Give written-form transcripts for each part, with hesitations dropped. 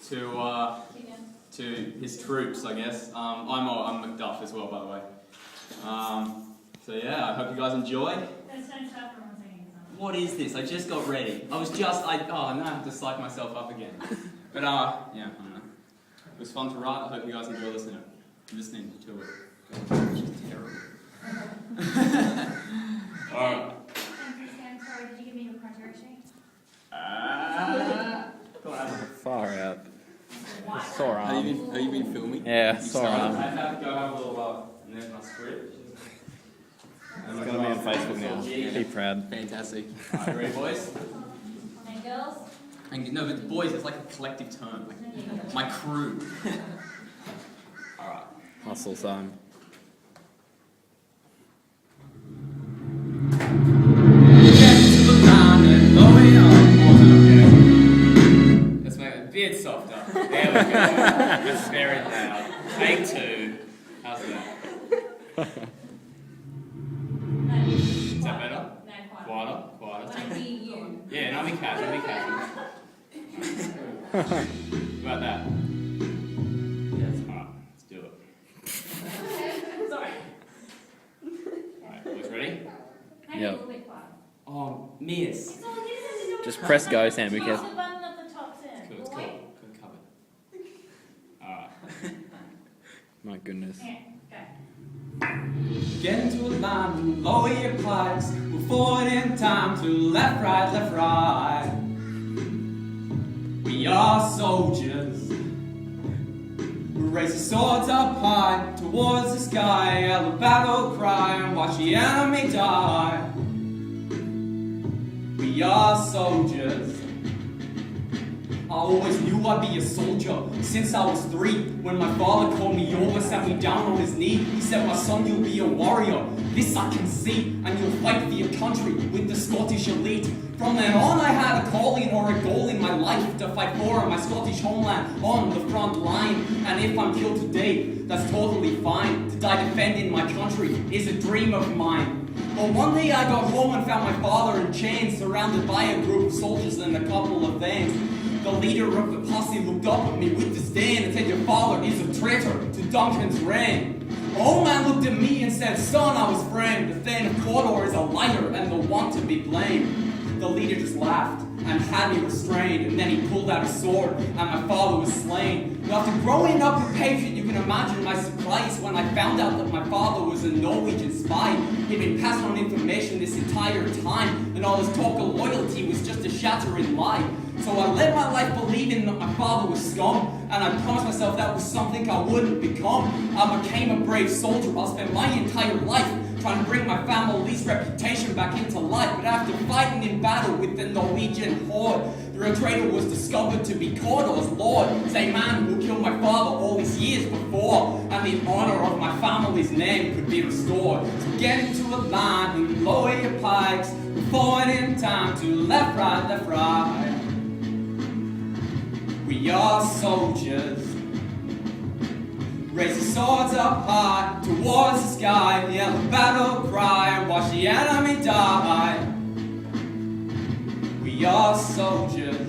to his troops, I guess. I'm Macduff as well, by the way. So yeah, I hope you guys enjoy. What is this? I just got ready. Now I have to psych myself up again. But yeah, I don't know. It was fun to write. I hope you guys enjoy listening to it. It's just terrible. Alright. Sorry, did you give me a criteria sheet? Far out. Sore Have arm. you been filming? Yeah, sore arm. I have to go have a little, and there's my script. It's going to be on Facebook now. Be proud. Fantastic. Alright, ready, boys? And girls? No, but boys, it's like a collective term. Like my crew. Alright. Hustle time. Let's make it a bit softer. There we go. That's very loud. Take two. How's that? Is that better? No, Quieter. I see you. Yeah, no, be casual. What about that? Yes. Alright, let's do it. Sorry. Alright, boys ready? Maybe a little bit quiet. Oh, miss. It's all it is. Just press go, Sam, Push because... the button at the top, Sam. Cool, it's Boy. cool. Good covered. Alright. My goodness. Yeah, go. Get into a line and lower your pikes. Move forward in time to left, right. We are soldiers. We raise the swords up high towards the sky. Yell a battle cry and watch the enemy die. We are soldiers. I always knew I'd be a soldier since I was 3. When my father called me over, sat me down on his knee. He said, "My son, you'll be a warrior. This I can see, and you'll fight for your country with the Scottish elite." From then on, I had a calling or a goal in my life to fight for my Scottish homeland on the front line. And if I'm killed today, that's totally fine. To die defending my country is a dream of mine. Well, one day I got home and found my father in chains, surrounded by a group of soldiers and a couple of vans. The leader of the posse looked up at me with disdain and said, "Your father is a traitor to Duncan's reign." The old man looked at me and said, "Son, I was framed. The Thane of Cawdor is a liar and the one to be blamed." The leader just laughed and had me restrained, and then he pulled out his sword and my father was slain. But after growing up impatient, you can imagine my surprise when I found out that my father was a Norwegian spy. He'd been passing on information this entire time, and all his talk of loyalty was just a shattering lie. So I led my life believing that my father was scum, and I promised myself that was something I wouldn't become. I became a brave soldier. I'll spend my entire life trying to bring my family's reputation back into life. But after fighting in battle with the Norwegian horde, the real traitor was discovered to be Cawdor's lord. Same man who killed my father all these years before, and the honor of my family's name could be restored. So get into a line and lower your pikes. Move forward in time to left, right. We are soldiers. Raise the swords up high towards the sky. Yell a battle cry and watch the enemy die. We are soldiers.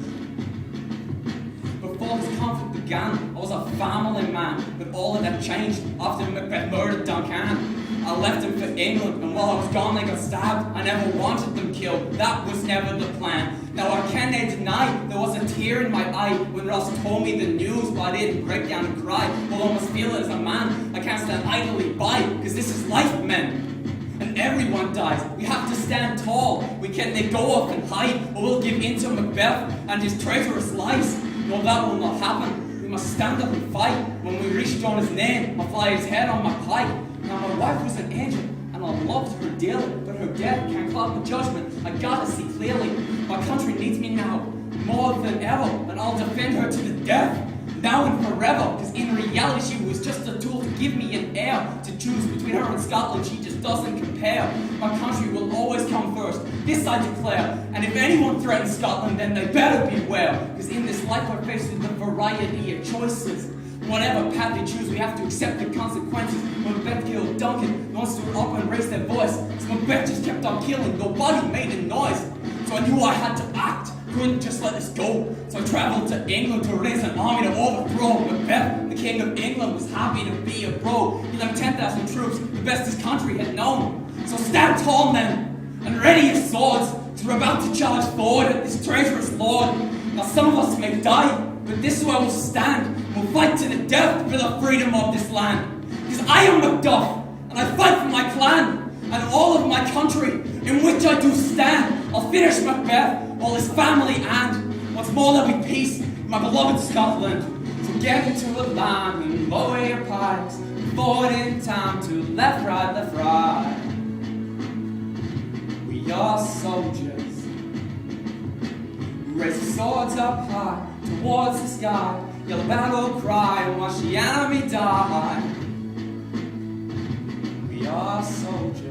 Before this conflict began, I was a family man, but all of that changed after Macbeth murdered Duncan. I left them for England, and while I was gone they got stabbed. I never wanted them killed, that was never the plan. Now I cannot deny there was a tear in my eye when Ross told me the news, but I didn't break down and cry. Well, I must feel it as a man, I can't stand idly by, cause this is life, men. And everyone dies, we have to stand tall. We can't let go off and hide, or we'll give in to Macbeth and his traitorous lies. No, that will not happen. We must stand up and fight. When we reach Jonah's name, I'll fly his head on my pike. Now my wife was an angel, and I loved her dearly, but her death can't cloud the judgment. I gotta see clearly. My country needs me now, more than ever, and I'll defend her to the death, now and forever. Because in reality, she was just a tool to give me an heir. To choose between her and Scotland, she just doesn't compare. My country will always come first, this I declare. And if anyone threatens Scotland, then they better beware. Because in this life we're faced with a variety of choices. Whatever path they choose, we have to accept the consequences. When Macbeth killed Duncan, no one stood up and raised their voice. So Macbeth just kept on killing, nobody made a noise. So I knew I had to act. couldn't just let this go. So I travelled to England to raise an army to overthrow Macbeth. The king of England was happy to be a bro. He left 10,000 troops, the best his country had known. So stand tall, men, and ready your swords, 'cause we're about to charge forward at this traitorous lord. Now some of us may die, but this is where we'll stand. We'll fight to the death for the freedom of this land. Because I am Macduff, and I fight for my clan, and all of my country, in which I do stand. I'll finish Macbeth, all his family, and once more there'll be peace in my beloved Scotland. So get into the line and lower your pikes, forward in time to left, right. We are soldiers, who raise the swords up high towards the sky, yell a battle cry and watch the enemy die. We are soldiers.